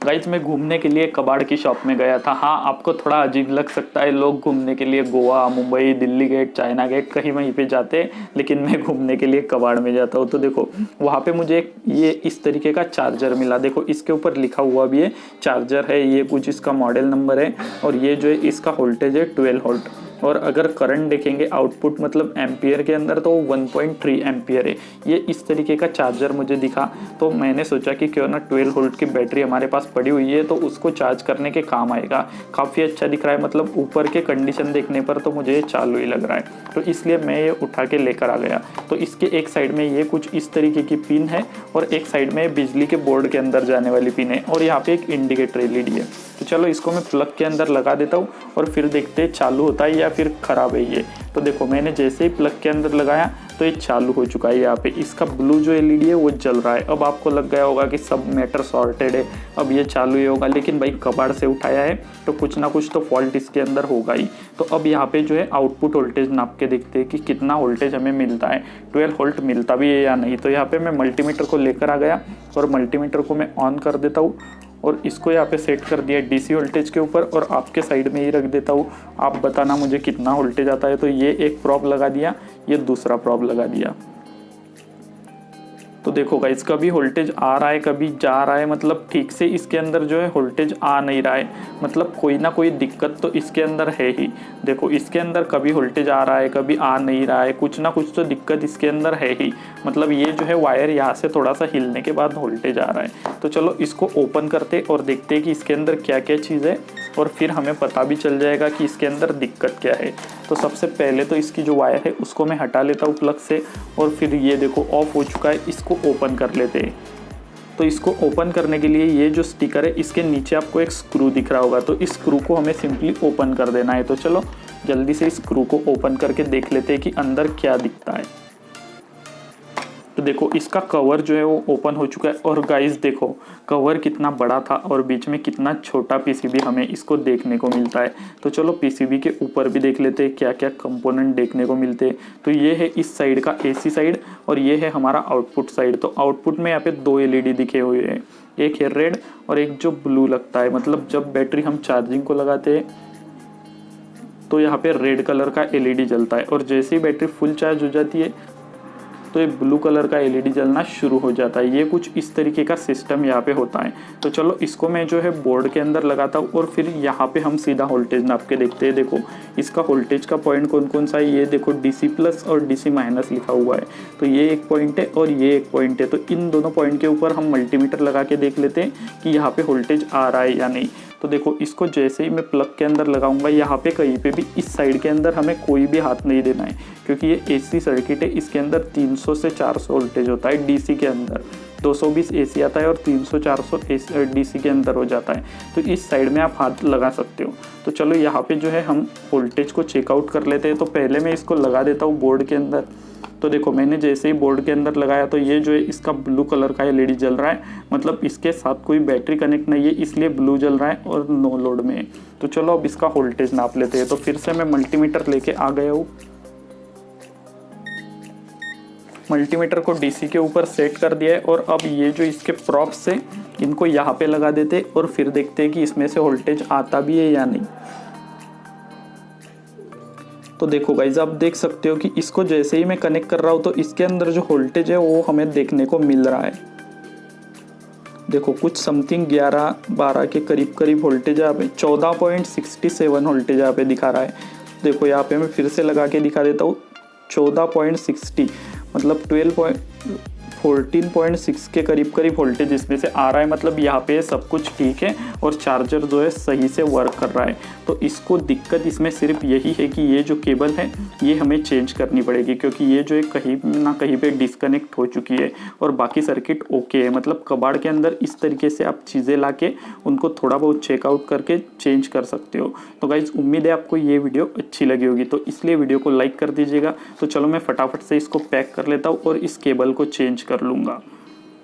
Guys मैं घूमने के लिए कबाड़ की शॉप में गया था। हाँ, आपको थोड़ा अजीब लग सकता है, लोग घूमने के लिए Goa, Mumbai, Delhi gate, China gate कहीं वहीं पे जाते हैं, लेकिन मैं घूमने के लिए कबाड़ में जाता हूँ। तो देखो वहाँ पे मुझे ये इस तरीके का चार्जर मिला। देखो इसके ऊपर लिखा हुआ भी है चार्जर है, ये कुछ इसका मॉडल नंबर है और ये जो है इसका वोल्टेज है 12 वोल्ट। और अगर करंट देखेंगे आउटपुट मतलब एम्पियर के अंदर तो 1.3 एम्पियर है। ये इस तरीके का चार्जर मुझे दिखा तो मैंने सोचा कि क्यों ना 12 वोल्ट की बैटरी हमारे पास पड़ी हुई है तो उसको चार्ज करने के काम आएगा। काफ़ी अच्छा दिख रहा है, मतलब ऊपर के कंडीशन देखने पर तो मुझे ये चालू ही लग रहा है, तो इसलिए मैं ये उठा के लेकर आ गया। तो इसके एक साइड में ये कुछ इस तरीके की पिन है और एक साइड में बिजली के बोर्ड के अंदर जाने वाली पिन है और यहाँ पे एक इंडिकेटर एलईडी है। तो चलो इसको मैं प्लग के अंदर लगा देता हूँ और फिर देखते हैं चालू होता है या फिर ख़राब है ये। तो देखो मैंने जैसे ही प्लग के अंदर लगाया तो ये चालू हो चुका है। यहाँ पे इसका ब्लू जो एलईडी है वो जल रहा है। अब आपको लग गया होगा कि सब मैटर सॉर्टेड है, अब ये चालू ही होगा, लेकिन भाई कबाड़ से उठाया है तो कुछ ना कुछ तो फॉल्ट इसके अंदर होगा ही। तो अब यहाँ पे जो है आउटपुट वोल्टेज नाप के देखते हैं कि कितना वोल्टेज हमें मिलता है, 12 वोल्ट मिलता भी है या नहीं। तो यहाँ पे मैं मल्टीमीटर को लेकर आ गया और मल्टीमीटर को मैं ऑन कर देता हूँ और इसको यहाँ पे सेट कर दिया डीसी वोल्टेज के ऊपर और आपके साइड में ही रख देता हूँ। आप बताना मुझे कितना वोल्टेज आता है। तो ये एक प्रोब लगा दिया, ये दूसरा प्रोब लगा दिया। तो देखो गाइस कभी वोल्टेज आ रहा है कभी जा रहा है, मतलब ठीक से इसके अंदर जो है वोल्टेज आ नहीं रहा है, मतलब कोई ना कोई दिक्कत तो इसके अंदर है ही। देखो इसके अंदर कभी वोल्टेज आ रहा है कभी आ नहीं रहा है, कुछ ना कुछ तो दिक्कत इसके अंदर है ही। मतलब ये जो है वायर यहाँ से थोड़ा सा हिलने के बाद वोल्टेज आ रहा है। तो चलो इसको ओपन करते और देखते कि इसके अंदर क्या क्या चीज़ है और फिर हमें पता भी चल जाएगा कि इसके अंदर दिक्कत क्या है। तो सबसे पहले तो इसकी जो वायर है उसको मैं हटा लेता हूँ प्लग से और फिर ये देखो ऑफ हो चुका है, इसको ओपन कर लेते हैं। तो इसको ओपन करने के लिए ये जो स्टिकर है इसके नीचे आपको एक स्क्रू दिख रहा होगा, तो इस स्क्रू को हमें सिंपली ओपन कर देना है। तो चलो जल्दी से इस स्क्रू को ओपन करके देख लेते हैं कि अंदर क्या दिखता है। तो देखो इसका कवर जो है वो ओपन हो चुका है और गाइस देखो कवर कितना बड़ा था और बीच में कितना छोटा पीसीबी हमें इसको देखने को मिलता है। तो चलो पीसीबी के ऊपर भी देख लेते हैं क्या क्या कंपोनेंट देखने को मिलते हैं। तो ये है इस साइड का एसी साइड और ये है हमारा आउटपुट साइड। तो आउटपुट में यहाँ पे 2 एलईडी दिखे हुए हैं, एक है रेड और एक जो ब्लू लगता है। मतलब जब बैटरी हम चार्जिंग को लगाते हैं तो यहाँ पे रेड कलर का एलईडी जलता है और जैसे ही बैटरी फुल चार्ज हो जाती है तो ये ब्लू कलर का एलईडी जलना शुरू हो जाता है। ये कुछ इस तरीके का सिस्टम यहाँ पे होता है। तो चलो इसको मैं जो है बोर्ड के अंदर लगाता हूँ और फिर यहाँ पे हम सीधा वोल्टेज नाप के देखते हैं। देखो इसका वोल्टेज का पॉइंट कौन कौन सा है, ये देखो डीसी प्लस और डीसी माइनस लिखा हुआ है। तो ये एक पॉइंट है और ये एक पॉइंट है। तो इन दोनों पॉइंट के ऊपर हम मल्टीमीटर लगा के देख लेते हैं कि यहाँ पे वोल्टेज आ रहा है या नहीं। तो देखो इसको जैसे ही मैं प्लग के अंदर लगाऊंगा यहाँ पे कहीं पे भी इस साइड के अंदर हमें कोई भी हाथ नहीं देना है, क्योंकि ये एसी सर्किट है। इसके अंदर 300 से 400 वोल्टेज होता है डीसी के अंदर, 220 एसी आता है और 300-400 डीसी के अंदर हो जाता है। तो इस साइड में आप हाथ लगा सकते हो। तो चलो यहाँ पे जो है हम वोल्टेज को चेकआउट कर लेते हैं। तो पहले मैं इसको लगा देता हूँ बोर्ड के अंदर। तो देखो मैंने जैसे ही बोर्ड के अंदर लगाया तो ये जो है इसका ब्लू कलर का एलईडी जल रहा है, मतलब इसके साथ कोई बैटरी कनेक्ट नहीं है इसलिए ब्लू जल रहा है और नो लोड में है। तो चलो अब इसका वोल्टेज नाप लेते हैं। तो फिर से मैं मल्टीमीटर लेके आ गया हूँ, मल्टीमीटर को डीसी के ऊपर सेट कर दिया है और अब ये जो इसके प्रॉप्स है इनको यहाँ पे लगा देते और फिर देखते हैं कि इसमें से वोल्टेज आता भी है या नहीं। तो देखो गाइज आप देख सकते हो कि इसको जैसे ही मैं कनेक्ट कर रहा हूँ तो इसके अंदर जो वोल्टेज है वो हमें देखने को मिल रहा है। देखो कुछ समथिंग 11-12 के करीब करीब वोल्टेज यहाँ पे 14.67 वोल्टेज यहाँ पे दिखा रहा है। देखो यहाँ पे मैं फिर से लगा के दिखा देता हूँ 14.60 मतलब 14.6 के करीब करीब वोल्टेज इसमें से आ रहा है। मतलब यहाँ पे सब कुछ ठीक है और चार्जर जो है सही से वर्क कर रहा है। तो इसको दिक्कत इसमें सिर्फ यही है कि ये जो केबल है ये हमें चेंज करनी पड़ेगी, क्योंकि ये जो है कहीं ना कहीं पे डिस्कनेक्ट हो चुकी है और बाकी सर्किट ओके है। मतलब कबाड़ के अंदर इस तरीके से आप चीज़ें ला के उनको थोड़ा बहुत चेकआउट करके चेंज कर सकते हो। तो गाइज उम्मीद है आपको ये वीडियो अच्छी लगी होगी, तो इसलिए वीडियो को लाइक कर दीजिएगा। तो चलो मैं फटाफट से इसको पैक कर लेता हूँ और इस केबल को चेंज कर लूँगा।